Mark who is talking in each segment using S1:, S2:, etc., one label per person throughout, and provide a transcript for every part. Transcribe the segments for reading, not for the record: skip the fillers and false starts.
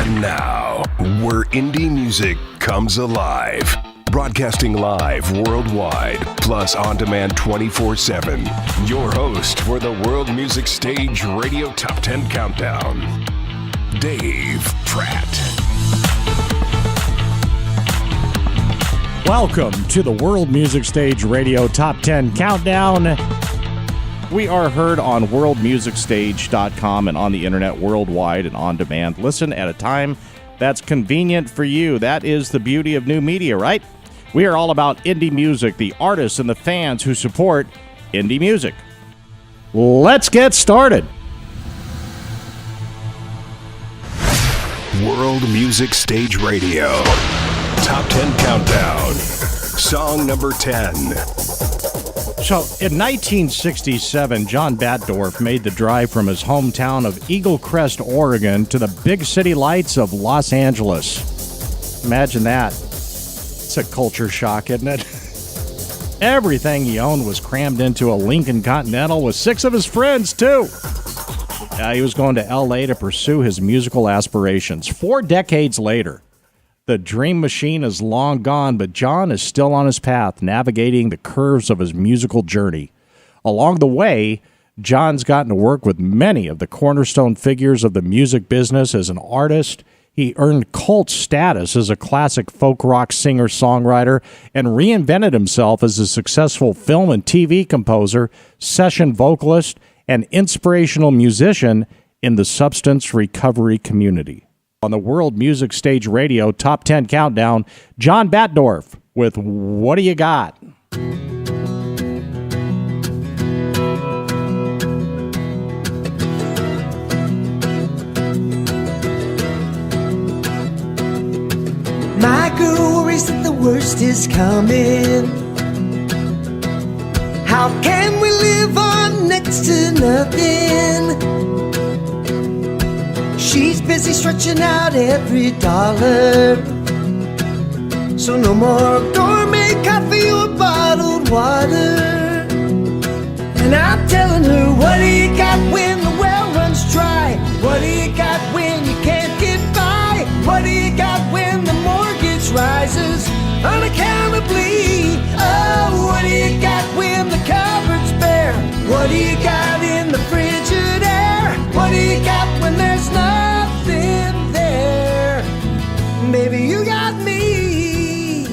S1: And now, where indie music comes alive. Broadcasting live worldwide, plus on demand 24/7. Your host for the World Music Stage Radio Top 10 Countdown, Dave Pratt.
S2: Welcome to the World Music Stage Radio Top 10 Countdown. We are heard on worldmusicstage.com and on the internet worldwide and on demand. Listen at a time that's convenient for you. That is the beauty of new media, right? We are all about indie music, the artists and the fans who support indie music. Let's get started.
S1: World Music Stage Radio Top 10 Countdown. Song number 10.
S2: So, in 1967, John Batdorf made the drive from his hometown of Eagle Crest, Oregon, to the big city lights of Los Angeles. Imagine that. It's a culture shock, isn't it? Everything he owned was crammed into a Lincoln Continental with 6 of his friends, too. He was going to L.A. to pursue his musical aspirations. 4 decades later, the dream machine is long gone, but John is still on his path, navigating the curves of his musical journey. Along the way, John's gotten to work with many of the cornerstone figures of the music business as an artist. He earned cult status as a classic folk rock singer-songwriter and reinvented himself as a successful film and TV composer, session vocalist, and inspirational musician in the substance recovery community. On the World Music Stage Radio Top 10 Countdown, John Batdorf with What Do You Got?
S3: My girl worries that the worst is coming. How can we live on next to nothing? She's busy stretching out every dollar. So no more gourmet coffee or bottled water. And I'm telling her, what do you got when the well runs dry? What do you got when you can't get by? What do you got when the mortgage rises unaccountably? Oh, what do you got when the cupboard's bare? What do you got in the Frigidaire? What do you got when there's nothing there? Baby, you got me.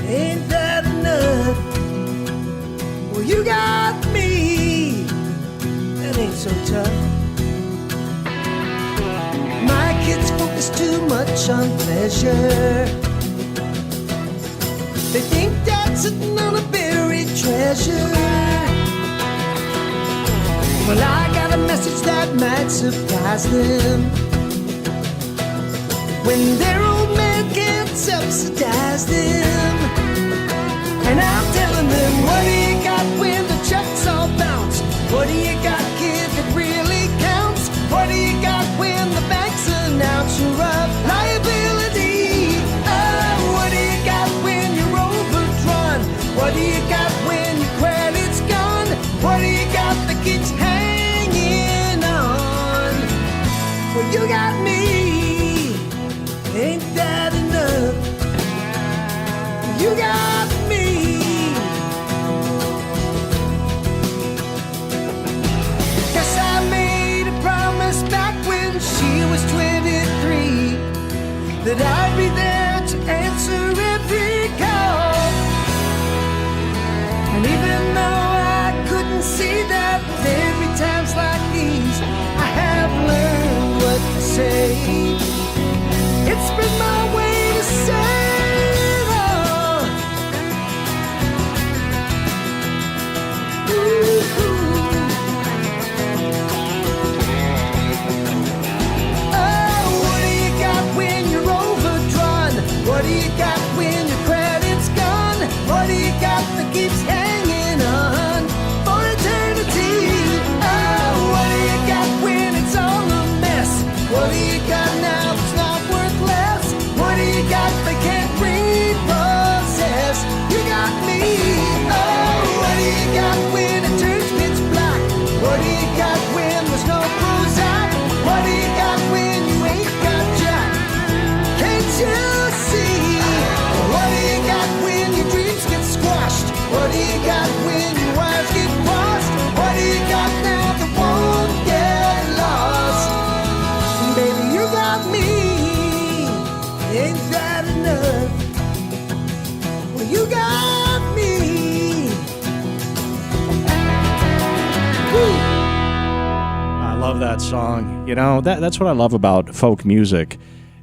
S3: Ain't that enough? Well, you got me. That ain't so tough. My kids focus too much on pleasure. They think Dad's sitting on a buried treasure. Well, I got a message that might surprise them. When their old man can't subsidize them. And I'm telling them, what do you got when the checks all bounce? What do you got, kid, that really counts? What do you got when the banks announce you're a liability? Oh, what do you got when you're overdrawn? What do you got when your credit's gone? What do you got that keeps hanging on? Well, you got me. Ain't that enough? You got me. Guess I made a promise back when she was 23 that I'd be there to answer every call. And even though I couldn't see that, there'd be times like these I have learned what to say. It's been my way to say it all. Oh, what do you got when you're overdrawn? What do you got when your credit's gone? What do you got that keeps hanging on for eternity? Oh, what do you got when it's all a mess? What do you got now that's not worth less? got me. Ain't that enough? Well, you got me. Woo.
S2: I love that song. You know, that's what I love about folk music.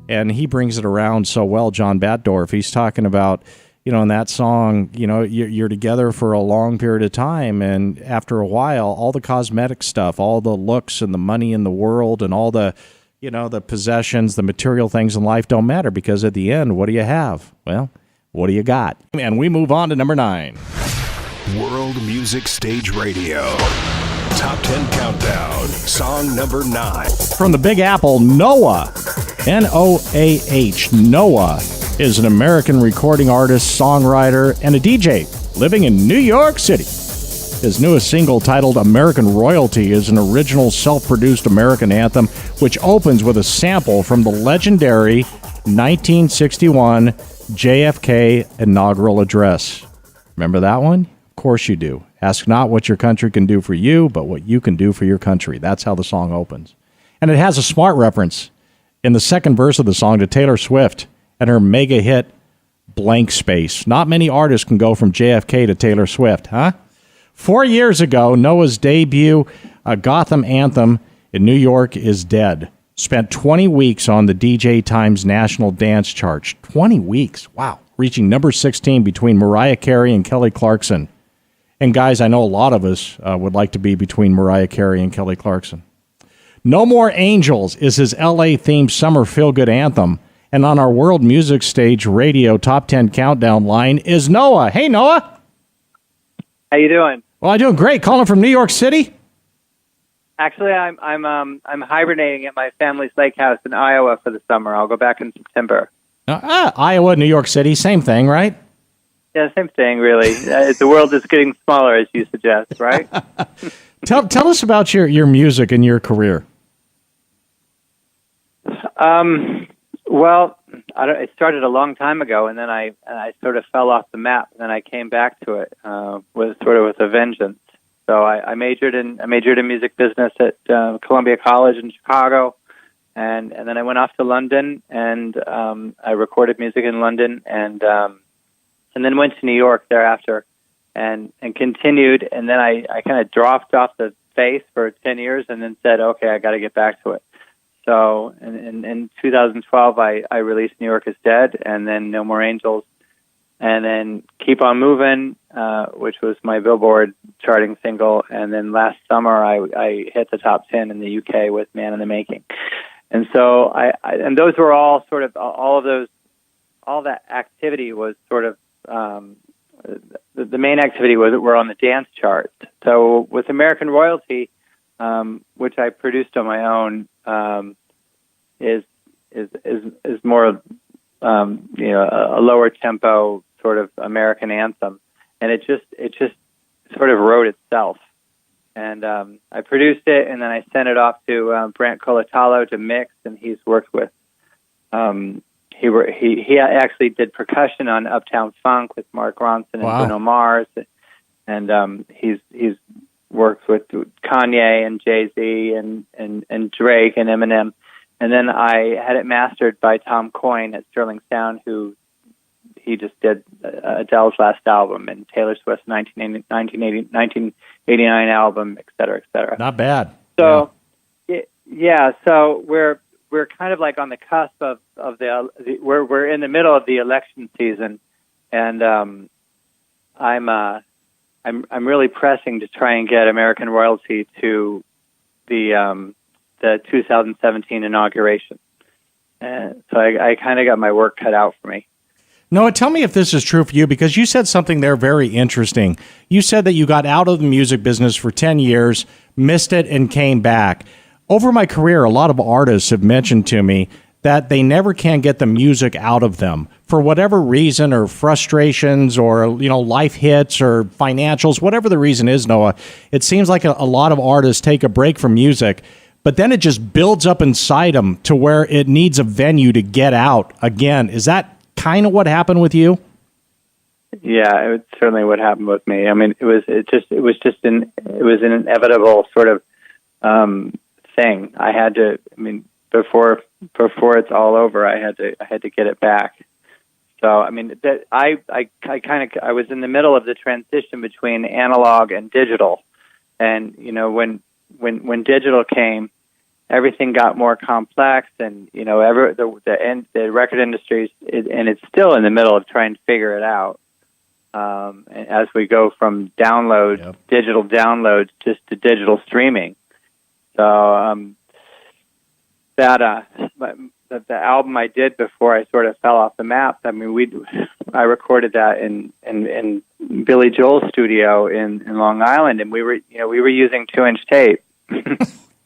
S2: And he brings it around so well, John Batdorf. He's talking about, you know, in that song, you know, you're together for a long period of time, and after a while, all the cosmetic stuff, all the looks and the money in the world and all the, you know, the possessions, the material things in life don't matter, because at the end, what do you have? Well, what do you got? And we move on to number 9.
S1: World Music Stage Radio. Top 10 Countdown. Song number 9.
S2: From the Big Apple, Noah. Noah. Noah is an American recording artist, songwriter, and a DJ living in New York City. His newest single, titled American Royalty, is an original self-produced American anthem which opens with a sample from the legendary 1961 JFK inaugural address. Remember that one? Of course you do. Ask not what your country can do for you, but what you can do for your country. That's how the song opens. And it has a smart reference in the second verse of the song to Taylor Swift and her mega hit, Blank Space. Not many artists can go from JFK to Taylor Swift, huh? 4 years ago, Noah's debut, a Gotham anthem in New York is Dead, spent 20 weeks on the DJ Times National Dance Chart. 20 weeks, wow. Reaching number 16 between Mariah Carey and Kelly Clarkson. And guys, I know a lot of us would like to be between Mariah Carey and Kelly Clarkson. No More Angels is his LA-themed summer feel-good anthem. And on our World Music Stage Radio Top 10 Countdown line is Noah. Hey, Noah.
S4: How you doing?
S2: Well, I'm doing great. Calling from New York City?
S4: Actually, I'm hibernating at my family's lake house in Iowa for the summer. I'll go back in September.
S2: Iowa, New York City, same thing, right?
S4: Yeah, same thing, really. The world is getting smaller, as you suggest, right?
S2: Tell us about your music and your career.
S4: Well, it started a long time ago, and then I sort of fell off the map, and then I came back to it with a vengeance. So I majored in music business at Columbia College in Chicago, and then I went off to London, and I recorded music in London, and then went to New York thereafter, and continued, and then I kind of dropped off the face for 10 years, and then said, okay, I got to get back to it. So in 2012, I released New York is Dead, and then No More Angels, and then Keep On Moving, which was my Billboard charting single, and then last summer I hit the top 10 in the UK with Man in the Making. And so and those were all sort of, all that activity was sort of, the main activity was that we're on the dance chart. So with American Royalty, which I produced on my own, is more a lower tempo sort of American anthem, and it just sort of wrote itself. And I produced it, and then I sent it off to Brant Colatalo to mix, and he's worked with. He actually did percussion on Uptown Funk with Mark Ronson and Bruno Mars, and he's worked with Kanye and Jay-Z and Drake and Eminem. And then I had it mastered by Tom Coyne at Sterling Sound, who he just did Adele's last album and Taylor Swift's 1989 album, et cetera, et cetera.
S2: Not bad.
S4: So, yeah, so we're kind of like on the cusp of we're in the middle of the election season, and I'm really pressing to try and get American Royalty to the 2017 inauguration. And so I kind of got my work cut out for me.
S2: Noah, tell me if this is true for you, because you said something there very interesting. You said that you got out of the music business for 10 years, missed it, and came back. Over my career, a lot of artists have mentioned to me that they never can get the music out of them for whatever reason, or frustrations, or life hits, or financials, whatever the reason is, Noah. It seems like a lot of artists take a break from music, but then it just builds up inside them to where it needs a venue to get out again. Is that kind of what happened with you?
S4: Yeah, it was certainly what happened with me. I mean, it was an inevitable sort of thing. I had to. I mean, before before it's all over, I had to get it back. So I mean, that I was in the middle of the transition between analog and digital, and when digital came, everything got more complex, and the record industry and it's still in the middle of trying to figure it out. As we go from digital downloads just to digital streaming. So the album I did before I sort of fell off the map. I mean, I recorded that in Billy Joel's studio in Long Island, and we were using 2-inch tape.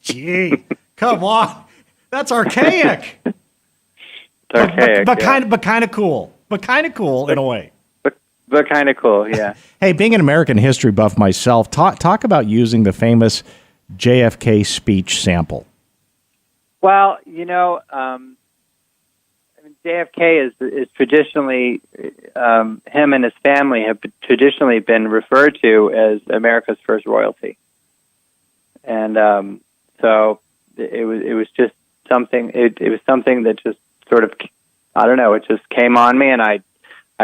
S2: Gee, come on, that's archaic.
S4: It's archaic,
S2: but kind of cool. But kind of cool in a way.
S4: But kind of cool, yeah.
S2: Hey, being an American history buff myself, talk about using the famous JFK speech sample.
S4: Well, JFK is traditionally, him and his family have traditionally been referred to as America's first royalty, and so it was just something. It was something that just sort of, I don't know, it just came on me, and I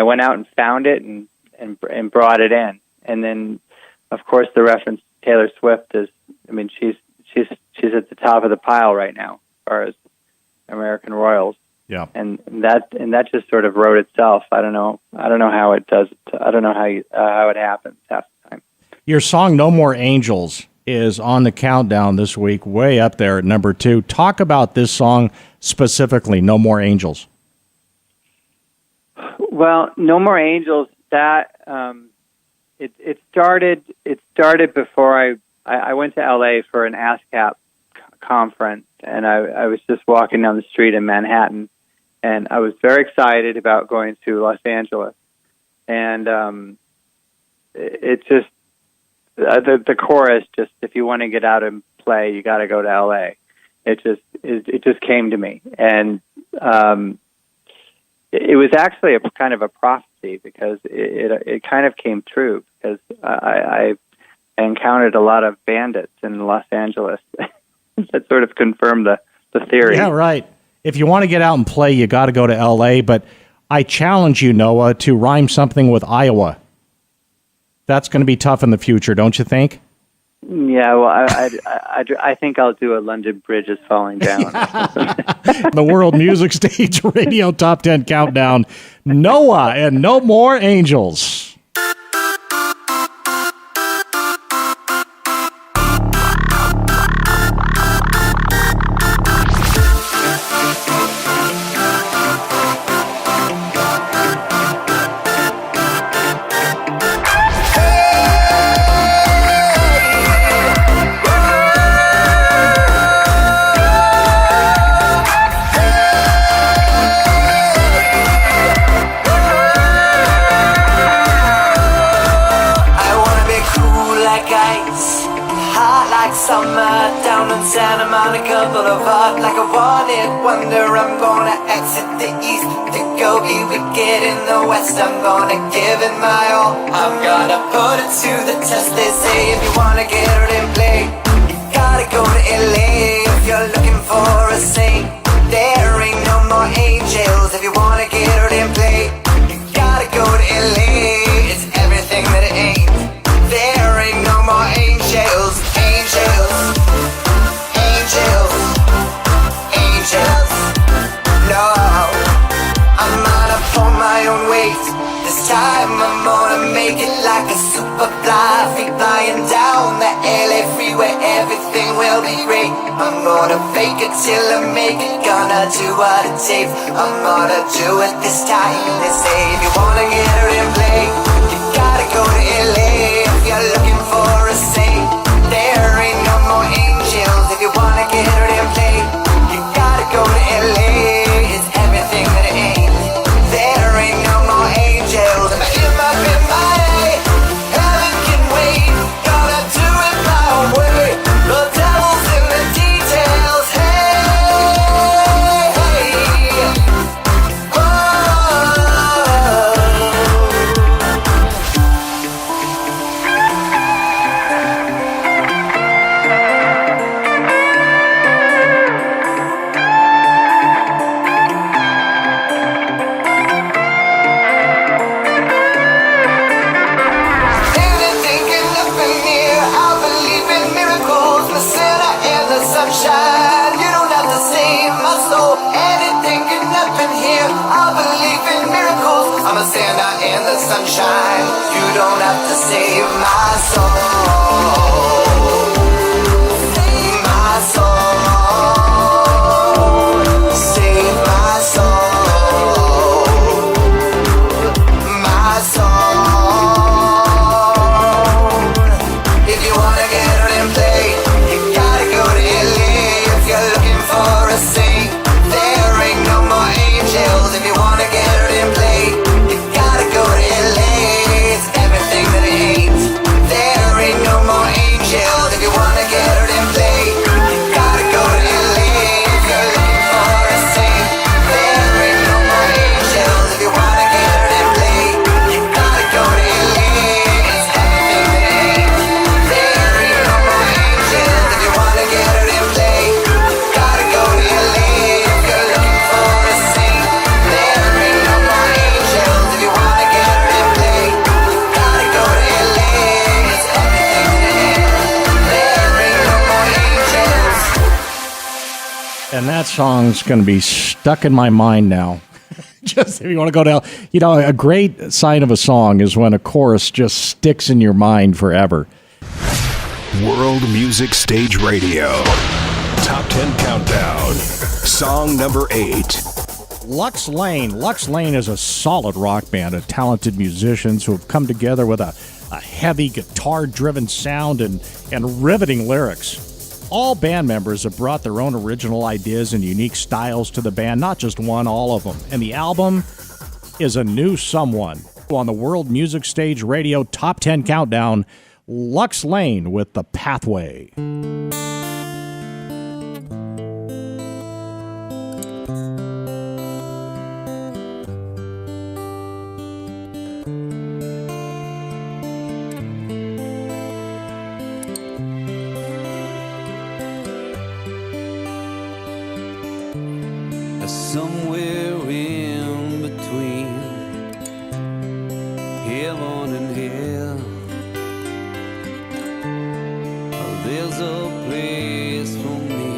S4: went out and found it and brought it in, and then of course the reference to Taylor Swift is, I mean, she's at the top of the pile right now as far as American royals.
S2: Yeah,
S4: and that just sort of wrote itself. I don't know how it does. I don't know how it happens half the time.
S2: Your song "No More Angels" is on the countdown this week, way up there at number 2. Talk about this song specifically, "No More Angels."
S4: Well, "No More Angels." That it started before I went to LA for an ASCAP conference, and I was just walking down the street in Manhattan, and I was very excited about going to Los Angeles, and it just the chorus, just, if you want to get out and play, you got to go to LA. It just came to me, and it was actually a kind of a prophecy, because it kind of came true, because I encountered a lot of bandits in Los Angeles that sort of confirmed the theory.
S2: Yeah, right. If you want to get out and play, you got to go to L.A., but I challenge you, Noah, to rhyme something with Iowa. That's going to be tough in the future, don't you think?
S4: Yeah, well, I think I'll do a London Bridge is falling down.
S2: The World Music Stage Radio Top 10 Countdown. Noah and No More Angels.
S3: Santa Monica Boulevard, like a wanted wonder. I'm gonna exit the east to go be wicked in the west. I'm gonna give it my all, I'm gonna put it to the test. They say if you wanna get it in play, you gotta go to LA. If you're looking for a saint, there ain't no more angels. If you wanna get it in play, you gotta go to LA. It's everything that it ain't. There ain't no more angels. Angels, no, I'm gonna pull my own weight. This time I'm gonna make it like a superfly, feet flying down the LA freeway. Everything will be great. I'm gonna fake it till I make it. Gonna do what it takes. I'm gonna do it this time. They say if you wanna get her in play, you gotta go to LA. If you're looking for a saint, there ain't no more angels. If you wanna get her in play, go to LA, it's everything that it ain't. There ain't no more angels. If I get my bit my way, heaven can wait. Gonna do it my own way. The devil's in the details. Hey, hey. Oh. I'ma stand out in the sunshine. You don't have to save my soul. Save my soul. Save my soul. My soul. If you wanna get out and play, you gotta go to LA. If you're looking for a saint, there ain't no more angels. If you wanna get out and play, you gotta go to LA. It's everything that it ain't. There ain't no more angels. If you wanna get out and play, you gotta go to LA. If you're looking for a saint, there ain't no more angels. If you wanna get out and play, you gotta go to LA. It's everything that it ain't. There ain't no more angels. If you wanna get out and play, you gotta go to LA. If you're looking for a saint, there ain't no more angels. If you wanna get out and play, you gotta go to LA. It's everything that it ain't. There ain't no more angels.
S2: And that song's going to be stuck in my mind now. Just if you want to go down, a great sign of a song is when a chorus just sticks in your mind forever.
S1: World Music Stage Radio. Top 10 Countdown. Song number 8.
S2: Lux Lane. Lux Lane is a solid rock band of talented musicians who have come together with a heavy guitar-driven sound and riveting lyrics. All band members have brought their own original ideas and unique styles to the band, not just one, all of them. And the album is a new someone. On the World Music Stage Radio Top 10 Countdown, Lux Lane with The Pathway.
S5: Somewhere in between heaven and hell, there's a place for me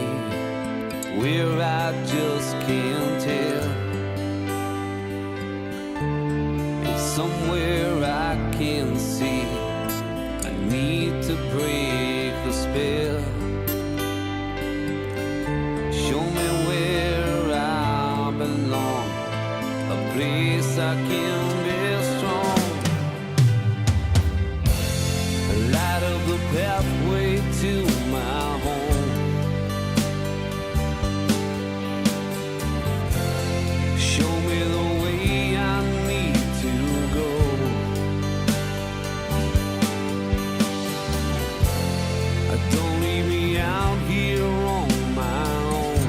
S5: where I just can't tell. And somewhere I can see I need to break the spell. Show me where I belong, a place I can be strong. Light up the pathway to my home. Show me the way I need to go. Don't leave me out here on my own.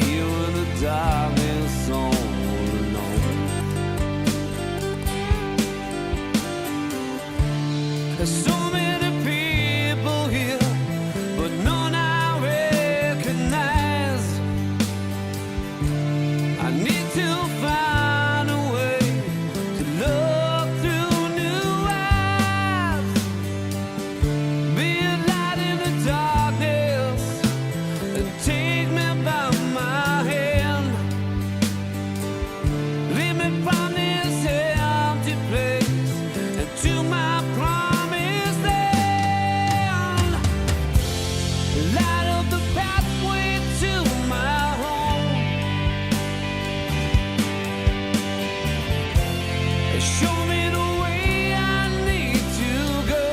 S5: Here in the darkness all alone. There's so many people here, but none I recognize. I need to find a way to look through new eyes. Be a light in the darkness and take me by my hand. Lead me from this empty place and to my promised land. Light up the pathway to my home. Show me the way I need to go.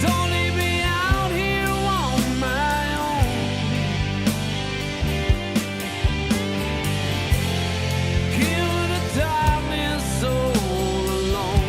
S5: Don't leave me out here on my own. Here in the darkness all alone.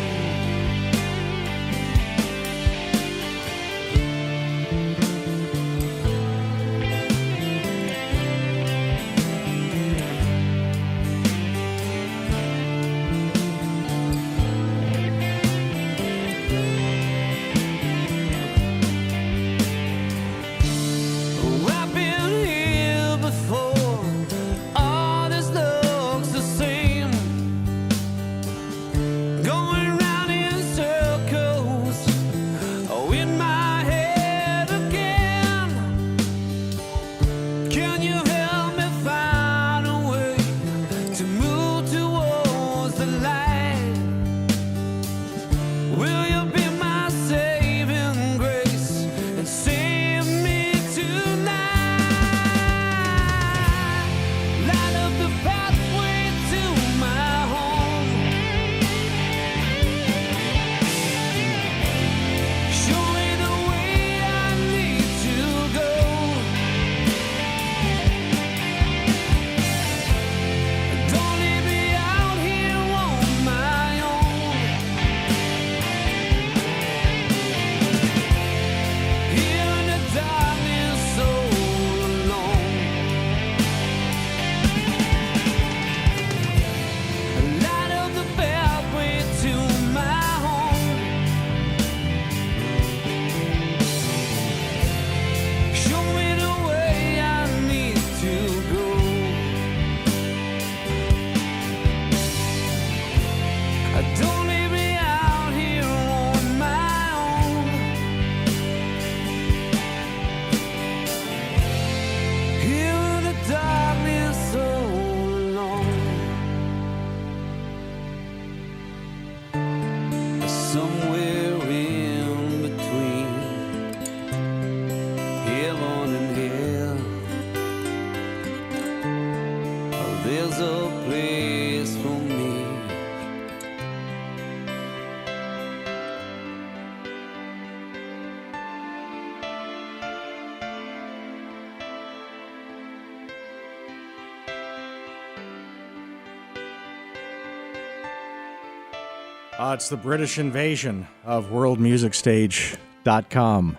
S2: It's the British invasion of worldmusicstage.com.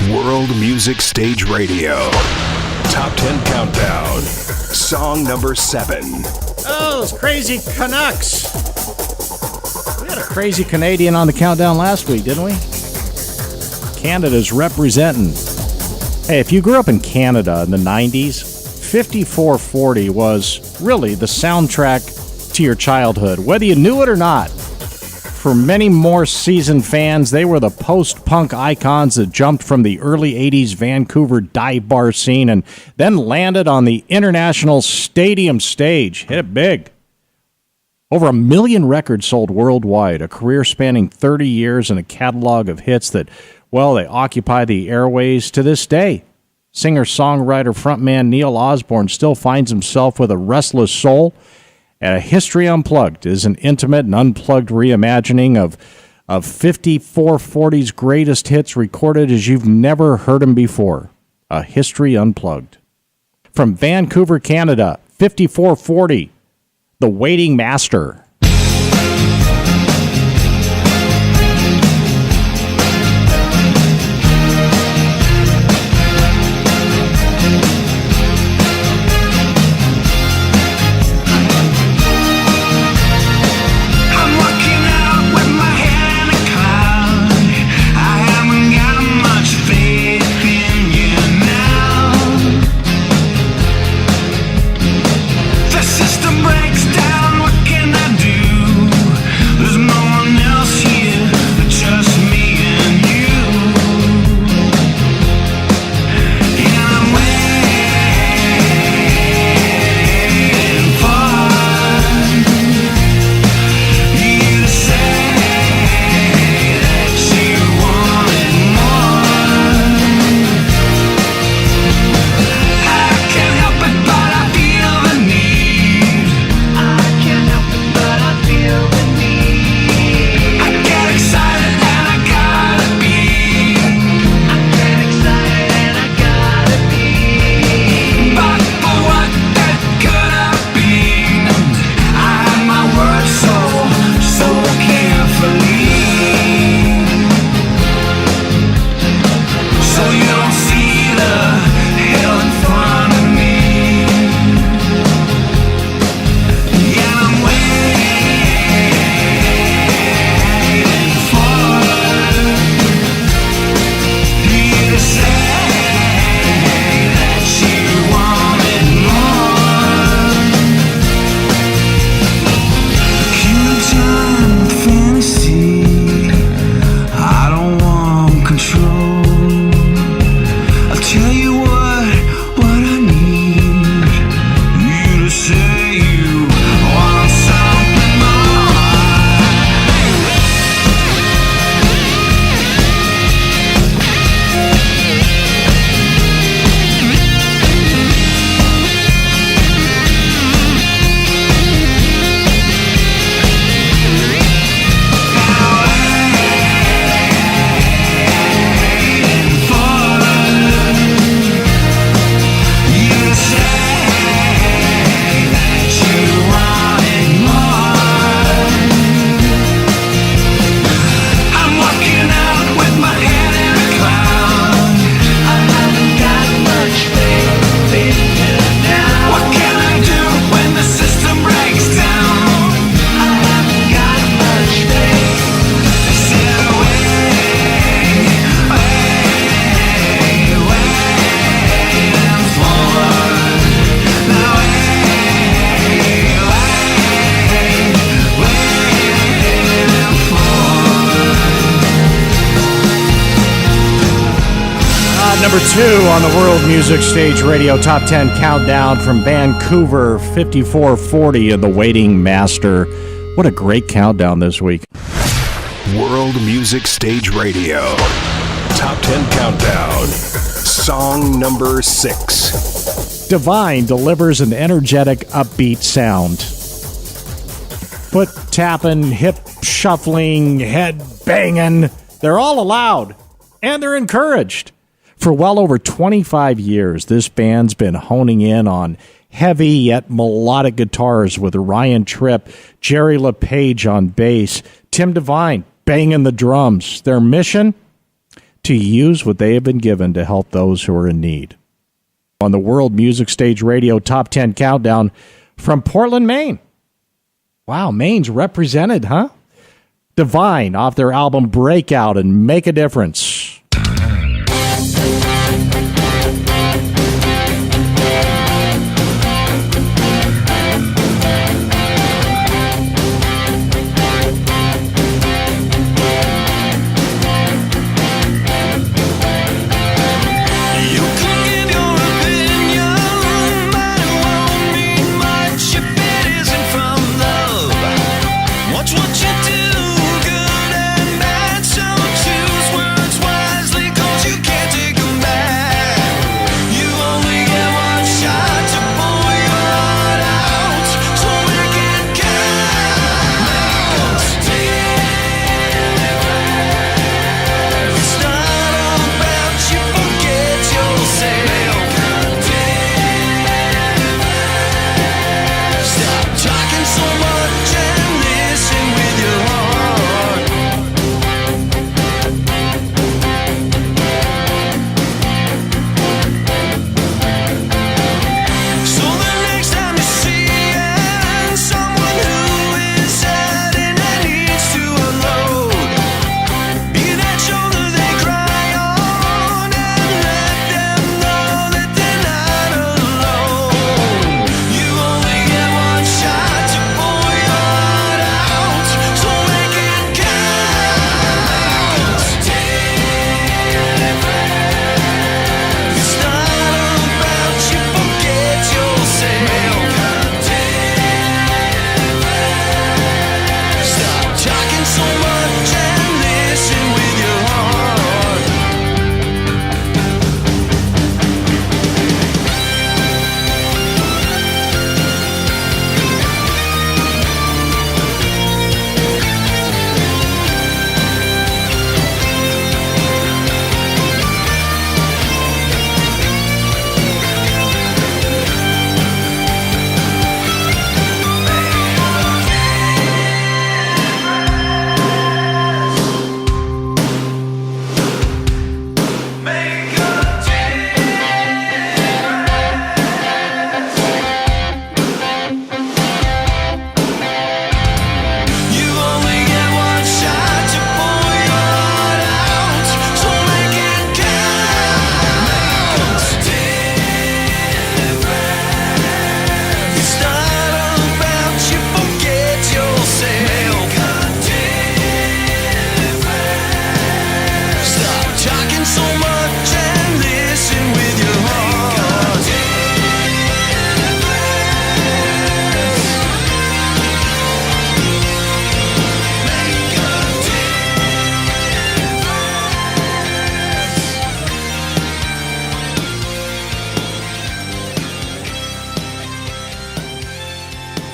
S1: World Music Stage Radio. Top 10 Countdown. Song number 7.
S2: Oh, those crazy Canucks. We had a crazy Canadian on the countdown last week, didn't we? Canada's representing. Hey, if you grew up in Canada in the 90s, 5440 was really the soundtrack to your childhood, whether you knew it or not. For many more seasoned fans, they were the post-punk icons that jumped from the early 80s Vancouver dive bar scene and then landed on the international stadium stage. Hit it big. Over 1 million records sold worldwide, a career spanning 30 years and a catalog of hits that, well, they occupy the airways to this day. Singer-songwriter frontman Neil Osborne still finds himself with a restless soul. And A History Unplugged is an intimate and unplugged reimagining of 5440's greatest hits recorded as you've never heard them before. A History Unplugged. From Vancouver, Canada, 5440, The Waiting Master.
S5: System breaks down, what can I do?
S2: Number 2 on the World Music Stage Radio Top 10 Countdown from Vancouver, 5440 and The Waiting Master. What a great countdown this week.
S1: World Music Stage Radio Top 10 Countdown. Song number 6.
S2: Devine delivers an energetic, upbeat sound. Foot tapping, hip shuffling, head banging. They're all allowed, and they're encouraged. For well over 25 years, this band's been honing in on heavy yet melodic guitars with Ryan Tripp Jerry LePage on bass, Tim Devine banging the drums. Their mission? To use what they have been given to help those who are in need. On the World Music Stage Radio Top 10 Countdown from Portland, Maine. Wow, Maine's represented, huh? Devine off their album Breakout and Make a Difference.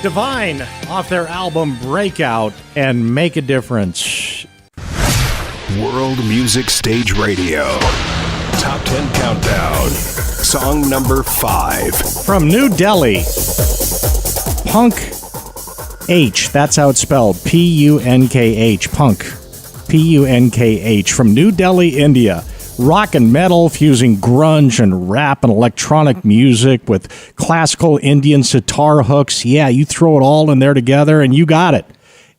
S2: Devine off their album Breakout and Make a Difference.
S1: World Music Stage Radio. Top 10 Countdown. Song number 5.
S2: From New Delhi, Punkh H. That's how it's spelled. P-U-N-K-H. Punkh. P-U-N-K-H. From New Delhi, India. Rock and metal fusing grunge and rap and electronic music with classical Indian sitar hooks. Yeah, you throw it all in there together and you got it.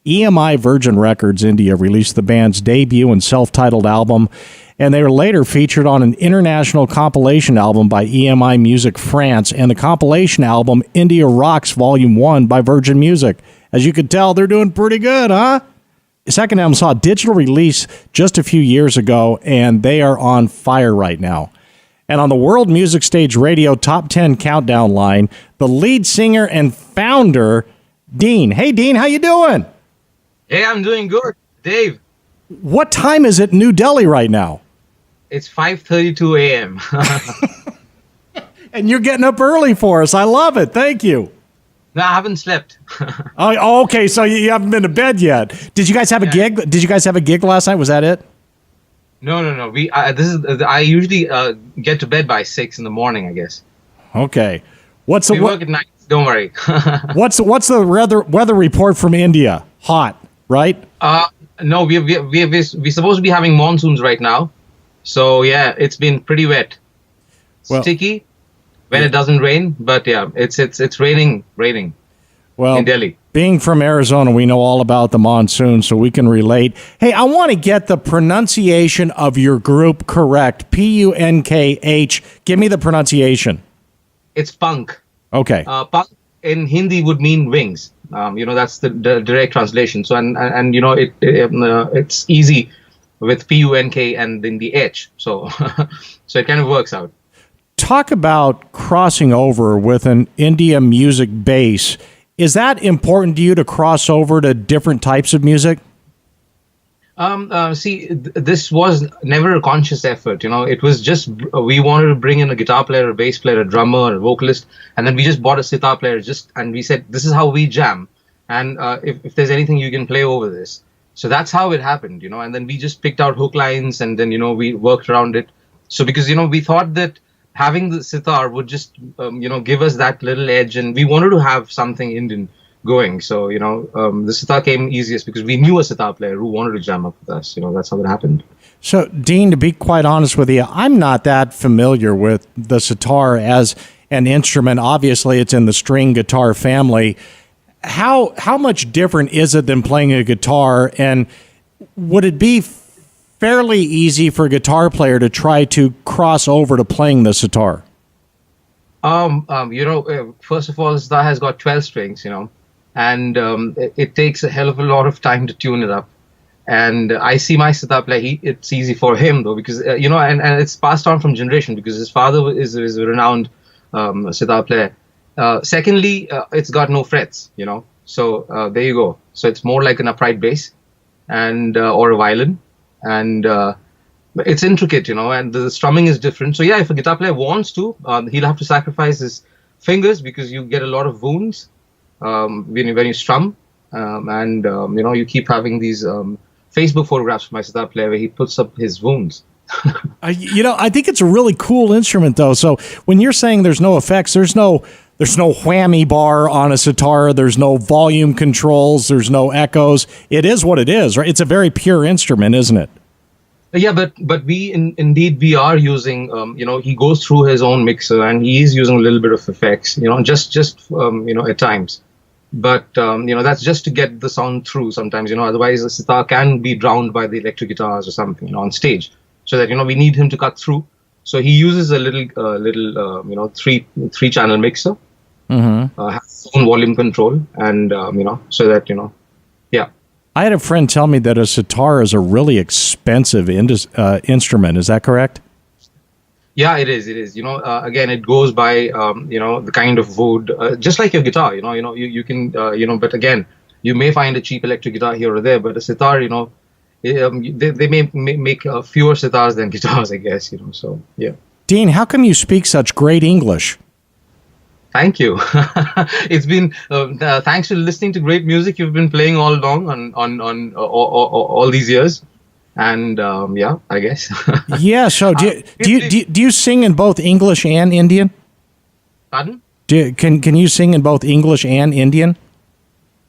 S2: EMI Virgin Records India released the band's debut and self-titled album, and they were later featured on an international compilation album by EMI Music France and the compilation album India Rocks Volume 1 by Virgin Music. As you can tell, they're doing pretty good, huh? The second album saw a digital release just a few years ago, and they are on fire right now. And on the World Music Stage Radio Top 10 Countdown line, the lead singer and founder, Dean. Hey, Dean, how you doing?
S6: Hey, I'm doing good. Dave.
S2: What time is it in New Delhi right now?
S6: It's 5:32 a.m.
S2: And you're getting up early for us. I love it. Thank you.
S6: No, I haven't slept.
S2: Oh, okay. So you haven't been to bed yet. Did you guys have a gig? Did you guys have a gig last night? Was that it?
S6: No. I usually get to bed by 6 in the morning, I guess.
S2: Okay.
S6: We work at night. Don't worry.
S2: What's the weather report from India? Hot, right?
S6: No, we're supposed to be having monsoons right now. So yeah, it's been pretty wet.
S2: Well-
S6: Sticky when it doesn't rain, but yeah, it's raining
S2: Well,
S6: in Delhi.
S2: being from Arizona, we know all about the monsoon, so we can relate. Hey, I want to get the pronunciation of your group correct. Punkh. Give me the pronunciation.
S6: It's Punkh.
S2: Okay.
S6: Punkh in Hindi would mean wings. That's the direct translation. So and it's easy with Punk and then the H. So so it kind of works out.
S2: Talk about crossing over with an India music base. Is that important to you to cross over to different types of music?
S6: This was never a conscious effort. It was just we wanted to bring in a guitar player, a bass player, a drummer, a vocalist, and then we just bought a sitar player. And we said, this is how we jam. And if there's anything you can play over this, so that's how it happened. And then we just picked out hook lines, and then we worked around it. So because we thought that having the sitar would just give us that little edge, and we wanted to have something Indian going. So the sitar came easiest because we knew a sitar player who wanted to jam up with us. That's how it happened.
S2: So, Dean, to be quite honest with you, I'm not that familiar with the sitar as an instrument. Obviously, it's in the string guitar family. How much different is it than playing a guitar? And would it be fairly easy for a guitar player to try to cross over to playing the sitar?
S6: First of all, the sitar has got 12 strings, and it takes a hell of a lot of time to tune it up. And I see my sitar play. It's easy for him though, because and it's passed on from generation because his father is a renowned sitar player. Secondly, it's got no frets, So there you go. So it's more like an upright bass, and or a violin, and it's intricate, and the strumming is different. So yeah, if a guitar player wants to, he'll have to sacrifice his fingers because you get a lot of wounds when you strum, and you keep having these Facebook photographs of my sitar player where he puts up his wounds.
S2: I think it's a really cool instrument, though. So when you're saying there's no effects, there's no whammy bar on a sitar, there's no volume controls, there's no echoes. It is what it is, right? It's a very pure instrument, isn't it?
S6: Yeah, but we indeed we are using he goes through his own mixer and he is using a little bit of effects, just at times. But that's just to get the sound through sometimes, otherwise the sitar can be drowned by the electric guitars or something, on stage. So that we need him to cut through. So he uses a little three channel mixer, has his own volume control, and so that yeah.
S2: I had a friend tell me that a sitar is a really expensive instrument. Is that correct?
S6: Yeah, it is. Again, it goes by the kind of wood, just like your guitar. You can but again, you may find a cheap electric guitar here or there, but a sitar, they may make fewer sitars than guitars, I guess. So yeah.
S2: Dean, how come you speak such great English?
S6: Thank you. It's been thanks to listening to great music you've been playing all along on all these years, and yeah, I guess.
S2: Yeah. So do you sing in both English and Indian?
S6: Pardon?
S2: Can you sing in both English and Indian?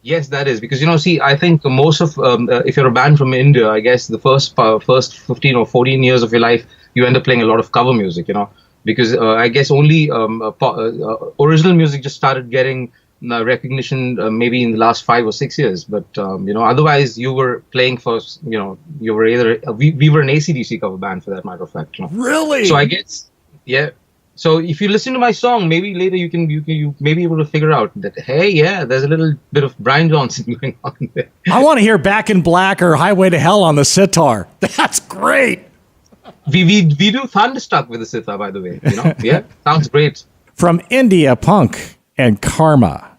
S6: Yes, that is because I think most of if you're a band from India, I guess the first 15 or 14 years of your life you end up playing a lot of cover music, because I guess only original music just started getting recognition maybe in the last 5 or 6 years. But otherwise you were playing for you were either we were an AC/DC cover band for that matter of fact.
S2: Really?
S6: So I guess yeah. So if you listen to my song, maybe later you may be able to figure out that hey, yeah, there's a little bit of Brian Johnson going on there.
S2: I want to hear Back in Black or Highway to Hell on the sitar. That's great.
S6: We do Thunderstruck with the sitar, by the way. Yeah, sounds great.
S2: From India, Punkh and Karma.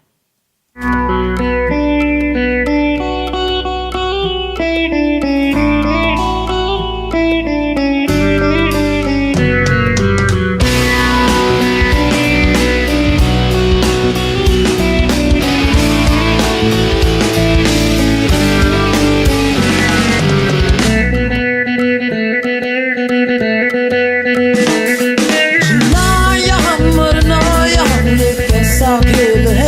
S3: ना यहाँ मरना यहाँ ये कैसा खेल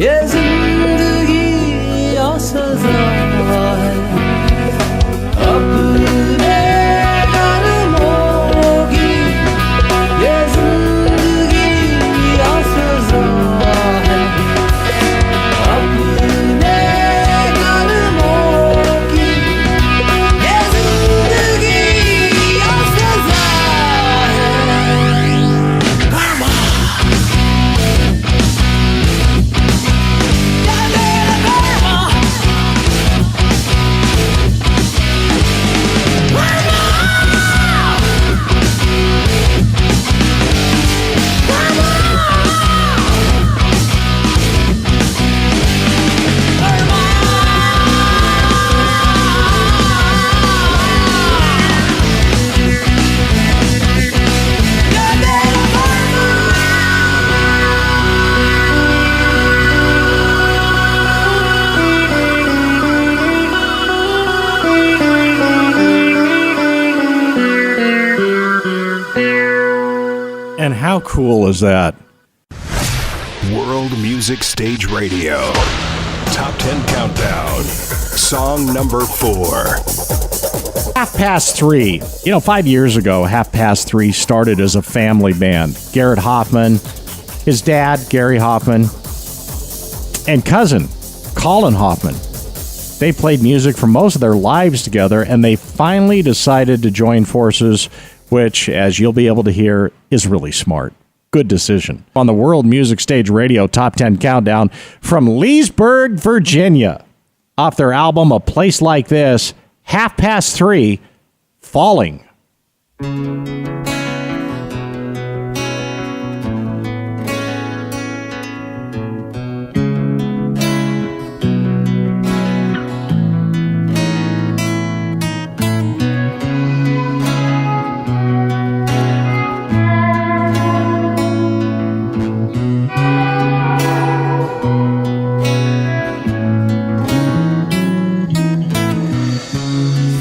S3: ये जिंदगी और सजा है अपने कर्मों की ये जिंदगी और सजा है अपने कर्मों की ये जिंदगी और सजा है Karma
S2: And how cool is that?
S1: World Music Stage Radio. Top 10 Countdown. Song number 4.
S2: 3:30. 5 years ago, 3:30 started as a family band. Garrett Hoffman, his dad, Gary Hoffman, and cousin, Colin Hoffman. They played music for most of their lives together, and they finally decided to join forces, which, as you'll be able to hear, is really smart. Good decision. On the World Music Stage Radio Top 10 Countdown from Leesburg, Virginia. Off their album A Place Like This, 3:30, Falling.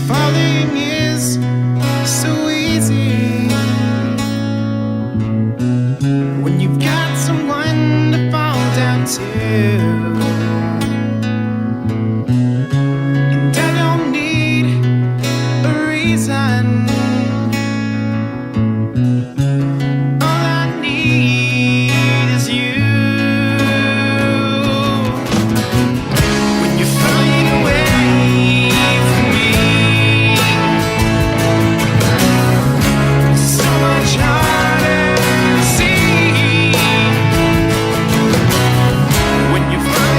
S7: Falling is so easy when you've got someone to fall down to. And I don't need a reason. All I need is you. When you're flying away from me, so much harder to see. When you're flying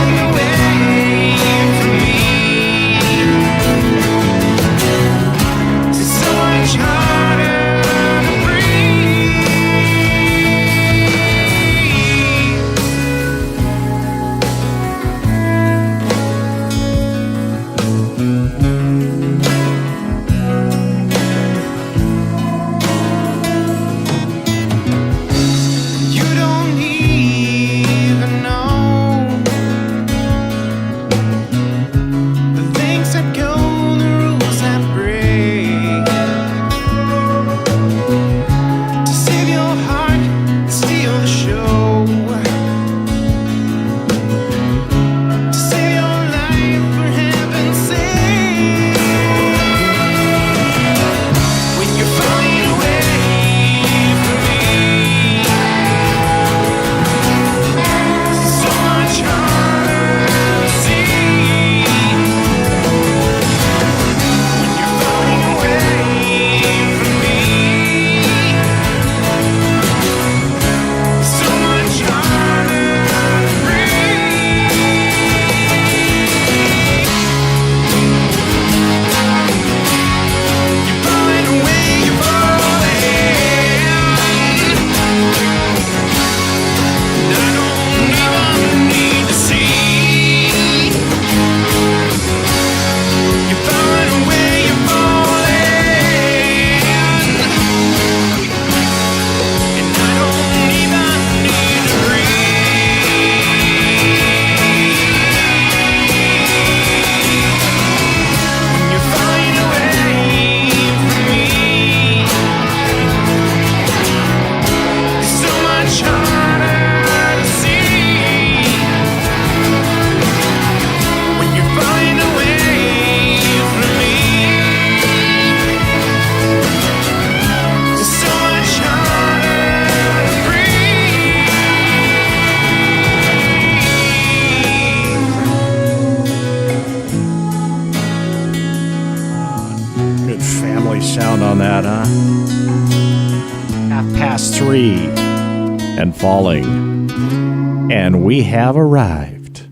S2: and falling. And we have arrived.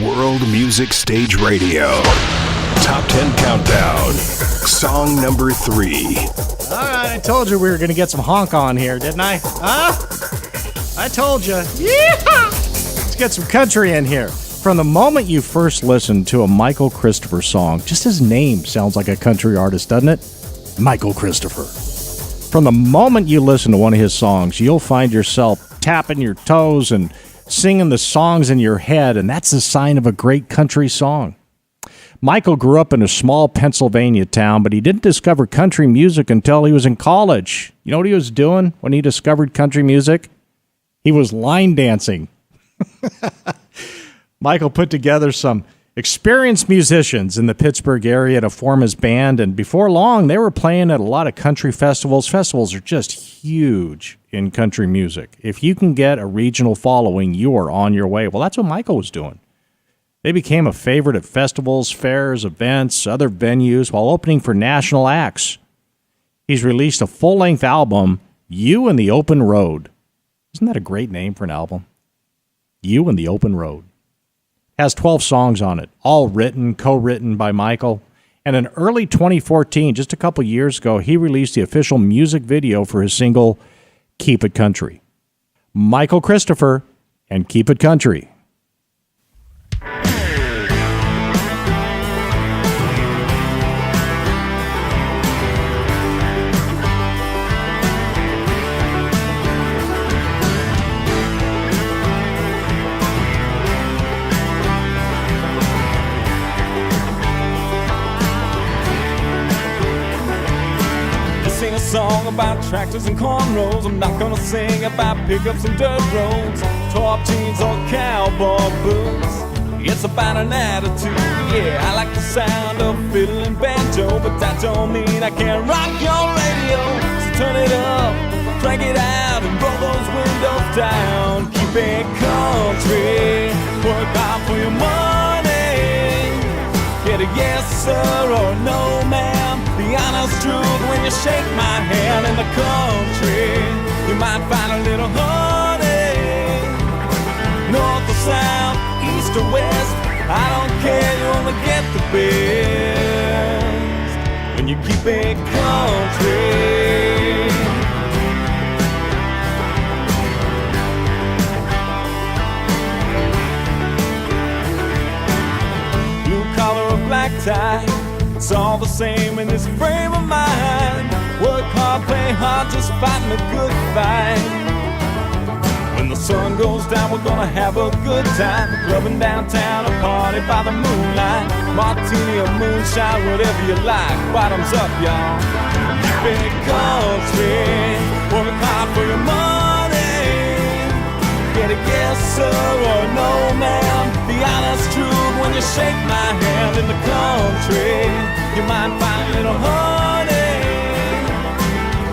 S1: World Music Stage Radio. Top 10 Countdown. Song number 3.
S2: All right, I told you we were going to get some honk on here, didn't I? Huh? I told you. Yeah! Let's get some country in here. From the moment you first listen to a Michael Christopher song, just his name sounds like a country artist, doesn't it? Michael Christopher. From the moment you listen to one of his songs, you'll find yourself tapping your toes and singing the songs in your head, and that's a sign of a great country song. Michael grew up in a small Pennsylvania town, but he didn't discover country music until he was in college. You know what he was doing when he discovered country music? He was line dancing. Michael put together some experienced musicians in the Pittsburgh area to form his band, and before long, they were playing at a lot of country festivals. Festivals are just huge in country music. If you can get a regional following, you are on your way. Well, that's what Michael was doing. They became a favorite at festivals, fairs, events, other venues, while opening for national acts. He's released a full-length album, You and the Open Road. Isn't that a great name for an album? You and the Open Road. Has 12 songs on it, all written, co-written by Michael. And in early 2014, just a couple years ago, he released the official music video for his single, Keep It Country. Michael Christopher and Keep It Country.
S5: Song about tractors and cornrows. I'm not gonna sing about pickups and dirt roads, top jeans or cowboy boots. It's about an attitude, yeah. I like the sound of fiddle and banjo, but that don't mean I can't rock your radio. So turn it up, crank it out, and roll those windows down. Keep it country, work hard for your money. Get a yes sir or a no ma'am. The honest truth when you shake my hand in the country, you might find a little honey. North or south, east or west, I don't care, you only get the best when you keep it country. Blue collar or black tie, it's all the same in this frame of mind. Work hard, play hard, just fighting a good fight. When the sun goes down, we're gonna have a good time. Clubbing downtown, a party by the moonlight. Martini or moonshine, whatever you like. Bottoms up, y'all. Keep it country. Work hard for your money. Get a yes sir or a no ma'am. The honest truth when you shake my hand in the country, you might find a little honey.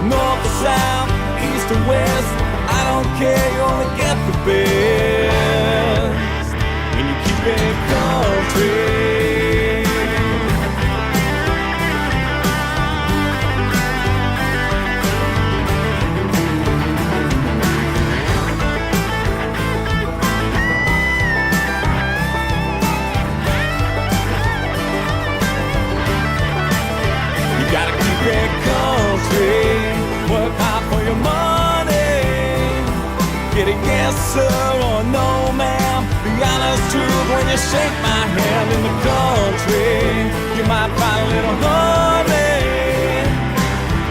S5: North or south, east or west, I don't care, you only get the best when you keep it country. Work hard for your money. Get a yes sir or no ma'am. The honest truth when you shake my hand in the country, you might find a little honey.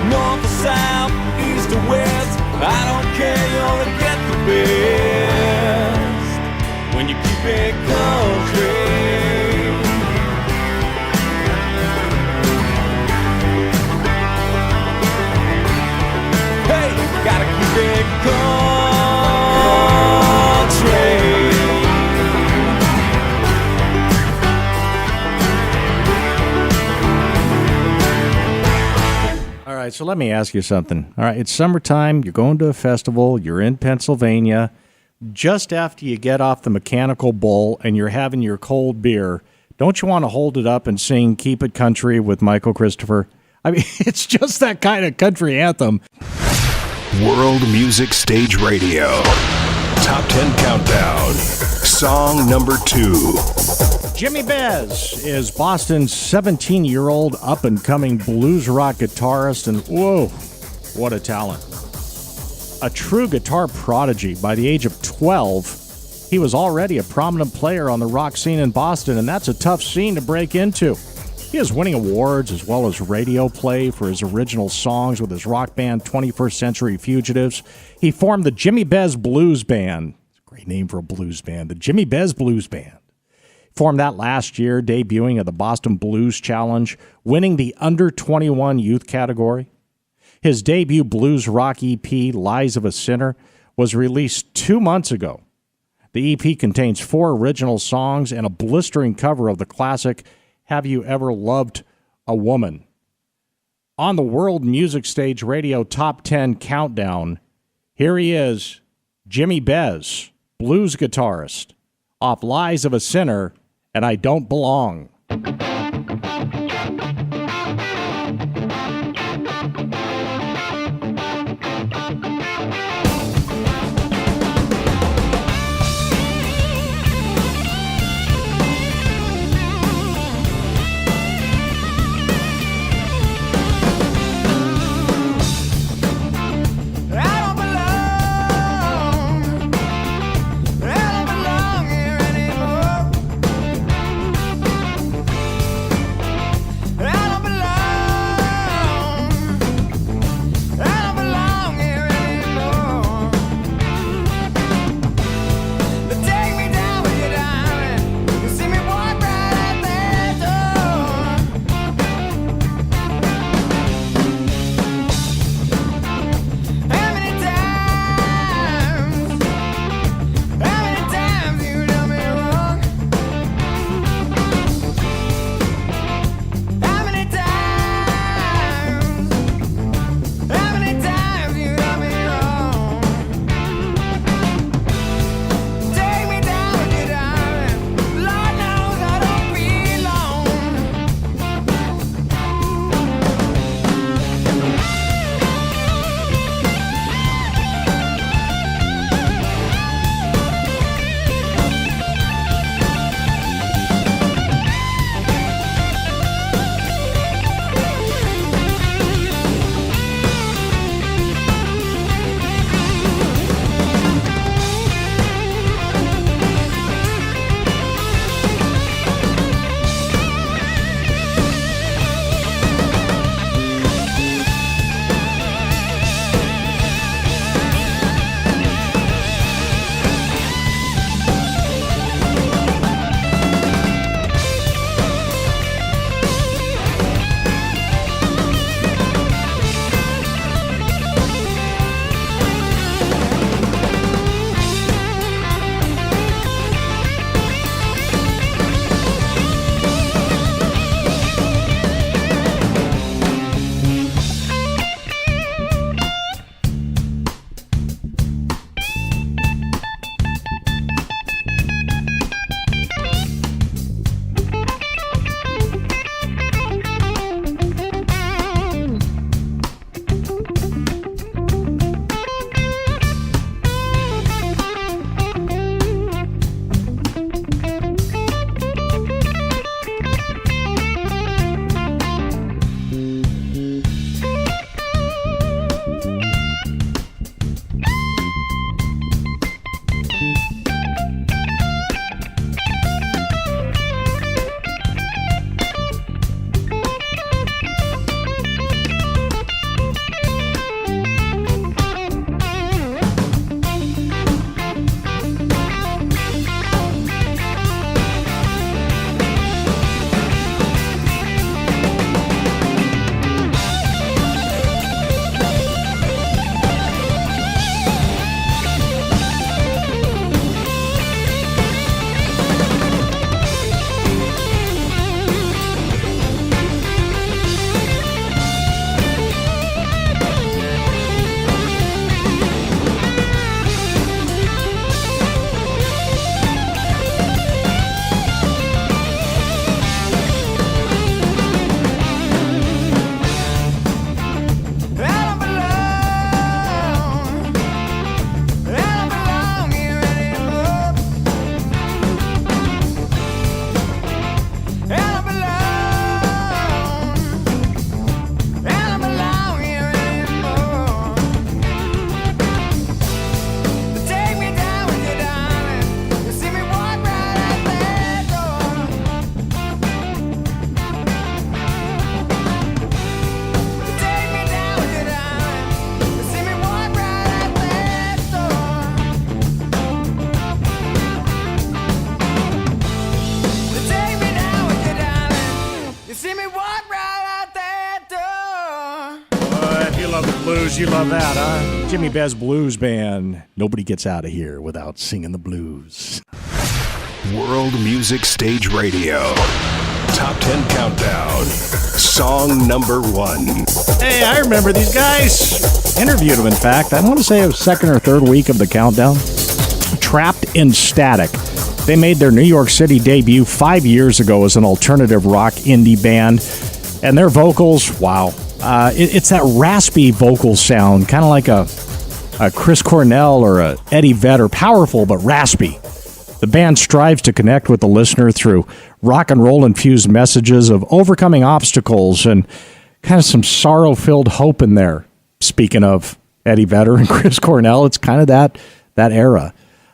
S5: North or south, east or west, I don't care, you only get the best when you keep it country. Gotta keep it country.
S2: All right, so let me ask you something. All right, it's summertime. You're going to a festival. You're in Pennsylvania. Just after you get off the mechanical bull and you're having your cold beer, don't you want to hold it up and sing Keep It Country with Michael Christopher? I mean, it's just that kind of country anthem.
S1: World Music Stage Radio. Top 10 Countdown. Song number 2.
S2: Jimmy Bez is Boston's 17-year-old up-and-coming blues rock guitarist, and whoa, what a talent. A true guitar prodigy. By the age of 12, he was already a prominent player on the rock scene in Boston, and that's a tough scene to break into. He is winning awards as well as radio play for his original songs with his rock band 21st Century Fugitives. He formed the Jimmy Bez Blues Band. It's a great name for a blues band. The Jimmy Bez Blues Band. Formed that last year, debuting at the Boston Blues Challenge, winning the under-21 youth category. His debut blues rock EP, Lies of a Sinner, was released 2 months ago. The EP contains 4 original songs and a blistering cover of the classic Have You Ever Loved a Woman? On the World Music Stage Radio Top 10 Countdown, here he is, Jimmy Bez, blues guitarist, off Lies of a Sinner and I Don't Belong.
S5: I don't belong here anymore.
S2: blues. You love that, huh? Jimmy Bez Blues Band. Nobody gets out of here without singing the blues.
S1: World Music Stage Radio. Top 10 Countdown. Song number 1.
S2: Hey, I remember these guys. Interviewed them, in fact. I want to say it was second or third week of the countdown. Trapped in Static. They made their New York City debut 5 years ago as an alternative rock indie band. And their vocals, wow. It's that raspy vocal sound, kind of like a Chris Cornell or a Eddie Vedder. Powerful, but raspy. The band strives to connect with the listener through rock and roll infused messages of overcoming obstacles and kind of some sorrow-filled hope in there. Speaking of Eddie Vedder and Chris Cornell, it's kind of that era.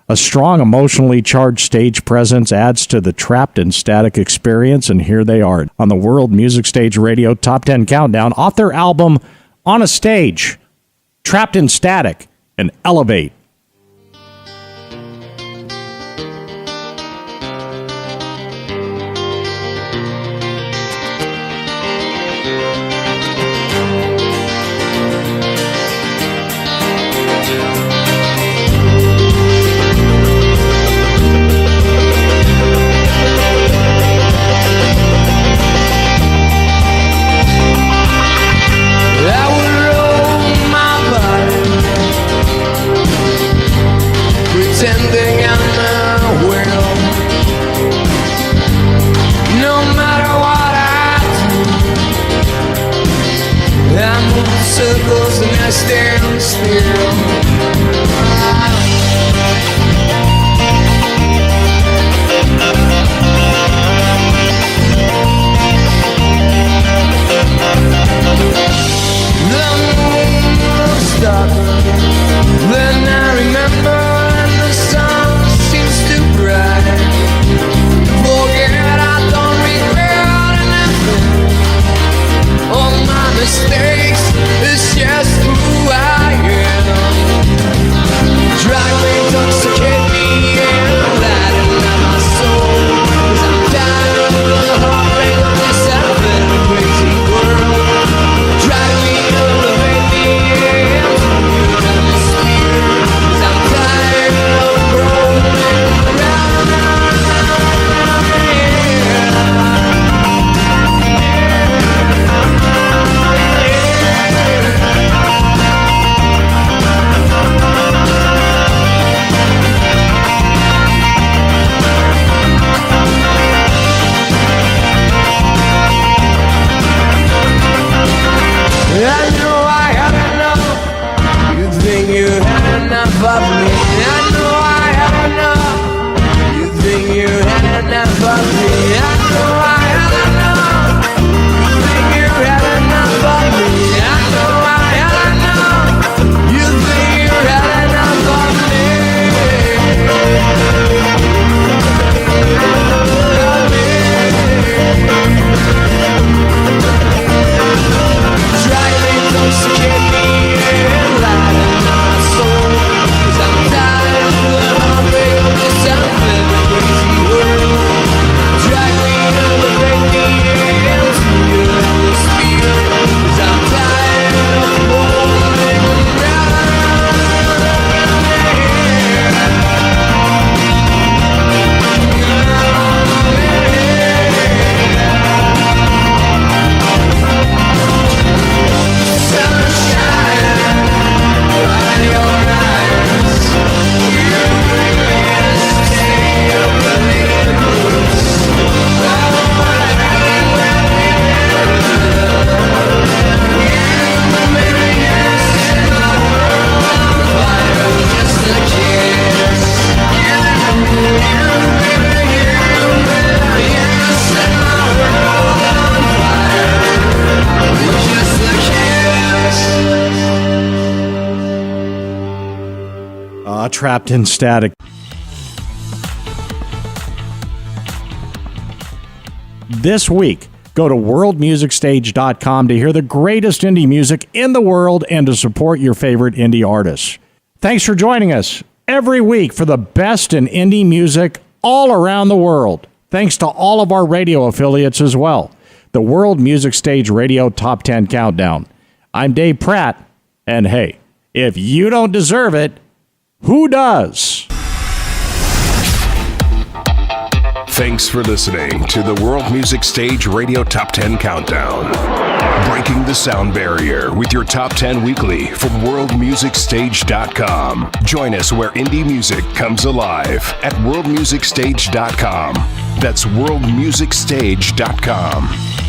S2: A strong, emotionally charged stage presence adds to the Trapped in Static experience, and here they are on the World Music Stage Radio Top 10 Countdown off their album On a Stage, Trapped in Static, and Elevate.
S5: I would roll my body, pretending I'm not well. No matter what I do, I move circles and I stand still. Then I remember and the sun seems too bright. Forget I don't regret anything. All my mistakes, it's just who I am. Drag me, intoxicate me, and lighten up my soul. 'Cause I'm tired of the heartbreak of this happening crazy world. Drag me, elevate me, and I know I had enough. You think you had enough of me? I know I had enough. You think you had enough of me? I know I had enough. You think you had enough of me? I know I had enough. You think you had enough of me? Try to intoxicate me and lighten my soul. 'Cause I'm tired of the heartbreak of this unfamiliar crazy world. Drag me, elevate me into your endless field. 'Cause I'm tired of rolling around. Sunshine, bright your eyes. You bring me to stay up the hills. You make me set my world on fire with just a kiss. You set my world on fire with just a kiss.
S2: Trapped in Static. This week, go to worldmusicstage.com to hear the greatest indie music in the world and to support your favorite indie artists. Thanks for joining us every week for the best in indie music all around the world. Thanks to all of our radio affiliates as well. The World Music Stage Radio Top 10 Countdown. I'm Dave Pratt, And hey, if you don't deserve it, who does?
S1: Thanks for listening to the World Music Stage Radio Top 10 Countdown. Breaking the sound barrier with your Top 10 weekly from worldmusicstage.com. Join us where indie music comes alive at worldmusicstage.com. That's worldmusicstage.com.